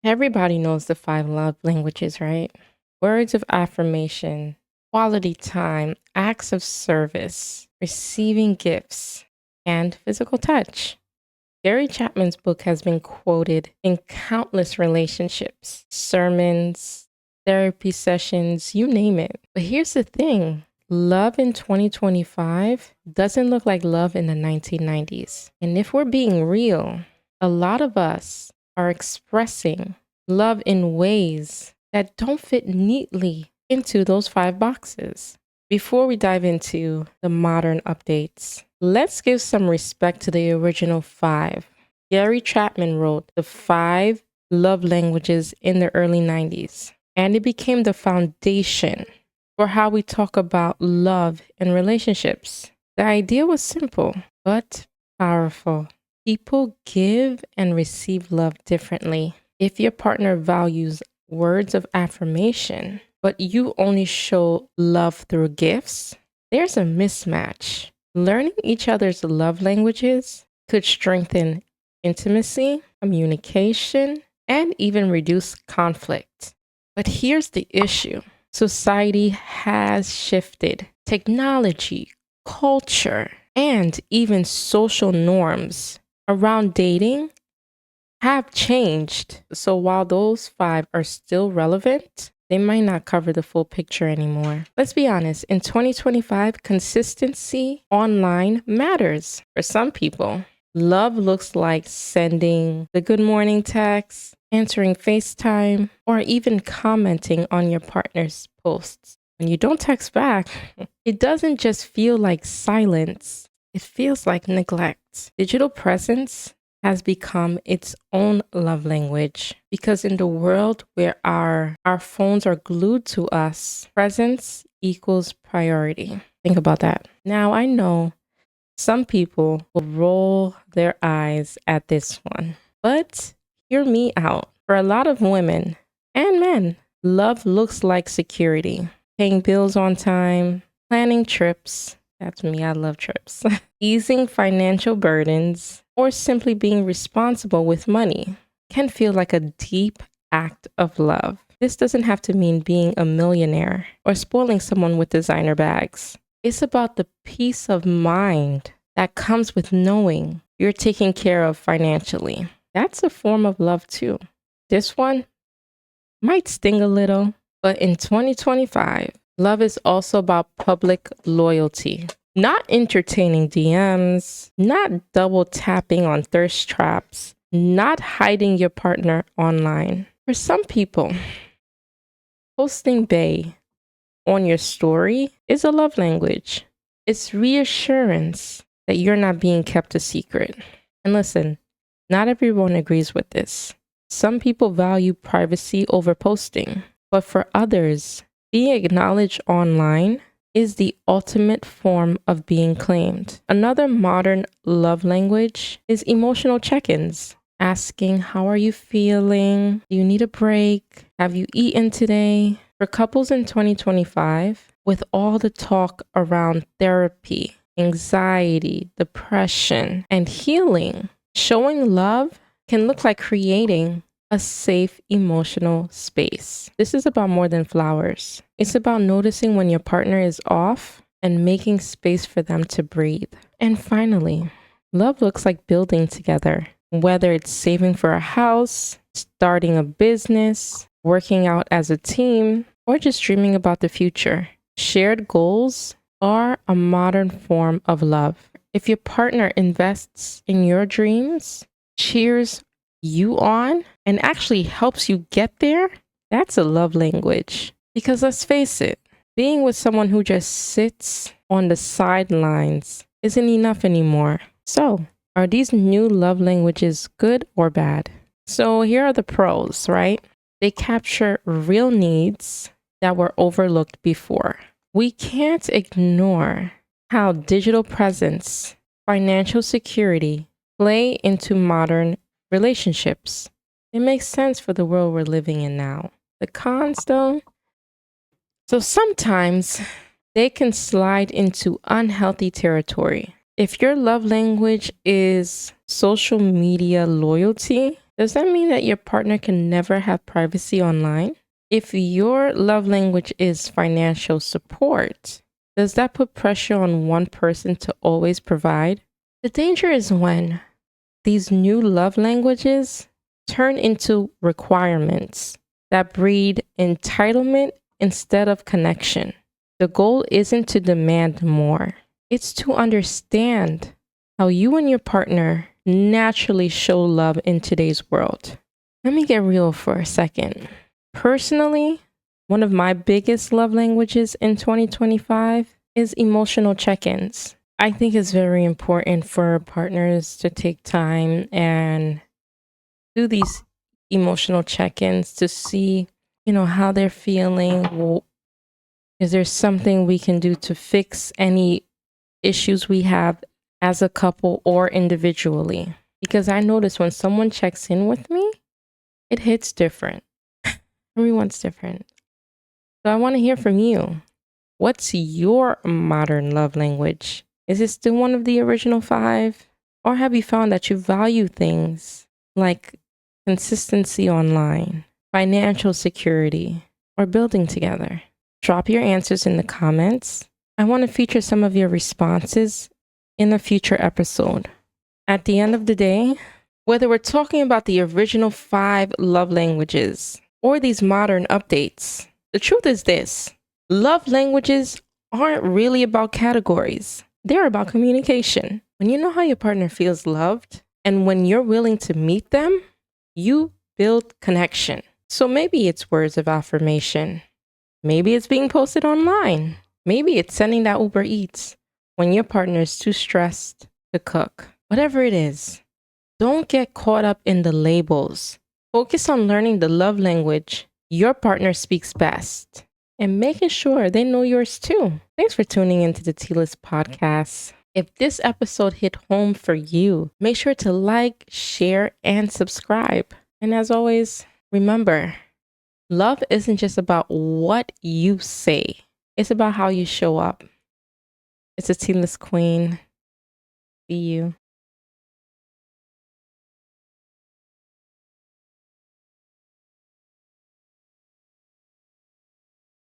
Everybody knows the five love languages, right? Words of affirmation, quality time, acts of service, receiving gifts, and physical touch. Gary Chapman's book has been quoted in countless relationships, sermons, therapy sessions, you name it. But here's the thing. Love in 2025 doesn't look like love in the 1990s. And if we're being real, a lot of us are expressing love in ways that don't fit neatly into those five boxes. Before we dive into the modern updates, let's give some respect to the original five. Gary Chapman wrote the five love languages in the early 90s, and it became the foundation for how we talk about love and relationships. The idea was simple, but powerful. People give and receive love differently. If your partner values words of affirmation, but you only show love through gifts, there's a mismatch. Learning each other's love languages could strengthen intimacy, communication, and even reduce conflict. But here's the issue. Society has shifted. Technology, culture, and even social norms around dating have changed. So while those five are still relevant, they might not cover the full picture anymore. Let's be honest, in 2025, consistency online matters. For some people, love looks like sending the good morning text, answering FaceTime, or even commenting on your partner's posts. When you don't text back, it doesn't just feel like silence, it feels like neglect. Digital presence has become its own love language because in the world where our phones are glued to us, presence equals priority. Think about that. Now, I know some people will roll their eyes at this one, but hear me out. For a lot of women and men, love looks like security, paying bills on time, planning trips. That's me, I love trips. Easing financial burdens, or simply being responsible with money can feel like a deep act of love. This doesn't have to mean being a millionaire or spoiling someone with designer bags. It's about the peace of mind that comes with knowing you're taken care of financially. That's a form of love too. This one might sting a little, but in 2025, love is also about public loyalty. Not entertaining DMs, not double tapping on thirst traps, not hiding your partner online. For some people, posting bae on your story is a love language. It's reassurance that you're not being kept a secret. And listen, not everyone agrees with this. Some people value privacy over posting, but for others, being acknowledged online is the ultimate form of being claimed. Another modern love language is emotional check-ins. Asking, how are you feeling? Do you need a break? Have you eaten today? For couples in 2025, with all the talk around therapy, anxiety, depression, and healing, showing love can look like creating a safe emotional space. This is about more than flowers. It's about noticing when your partner is off and making space for them to breathe. And finally, love looks like building together, whether it's saving for a house, starting a business, working out as a team, or just dreaming about the future. Shared goals are a modern form of love. If your partner invests in your dreams, cheers you on, and actually helps you get there, that's a love language. Because let's face it, being with someone who just sits on the sidelines isn't enough anymore. So, are these new love languages good or bad? So here are the pros, right? They capture real needs that were overlooked before. We can't ignore how digital presence, financial security play into modern relationships. It makes sense for the world we're living in now. The cons, though, so sometimes they can slide into unhealthy territory. If your love language is social media loyalty, Does that mean that your partner can never have privacy online? If your love language is financial support, does that put pressure on one person to always provide? The danger is when these new love languages turn into requirements that breed entitlement instead of connection. The goal isn't to demand more, it's to understand how you and your partner naturally show love in today's world. Let me get real for a second. Personally, one of my biggest love languages in 2025 is emotional check-ins. I think it's very important for partners to take time and do these emotional check-ins to see, how they're feeling. Is there something we can do to fix any issues we have as a couple or individually? Because I notice when someone checks in with me, it hits different. Everyone's different. So I want to hear from you. What's your modern love language? Is it still one of the original 5? Or have you found that you value things like consistency online, financial security, or building together? Drop your answers in the comments. I want to feature some of your responses in a future episode. At the end of the day, whether we're talking about the original 5 love languages or these modern updates, the truth is this: love languages aren't really about categories. They're about communication. When you know how your partner feels loved and when you're willing to meet them, you build connection. So maybe it's words of affirmation. Maybe it's being posted online. Maybe it's sending that Uber Eats when your partner is too stressed to cook. Whatever it is, don't get caught up in the labels. Focus on learning the love language your partner speaks best and making sure they know yours too. Thanks for tuning into the T-List podcast. If this episode hit home for you, make sure to like, share, and subscribe. And as always, remember, love isn't just about what you say. It's about how you show up. It's a T-List queen. See you.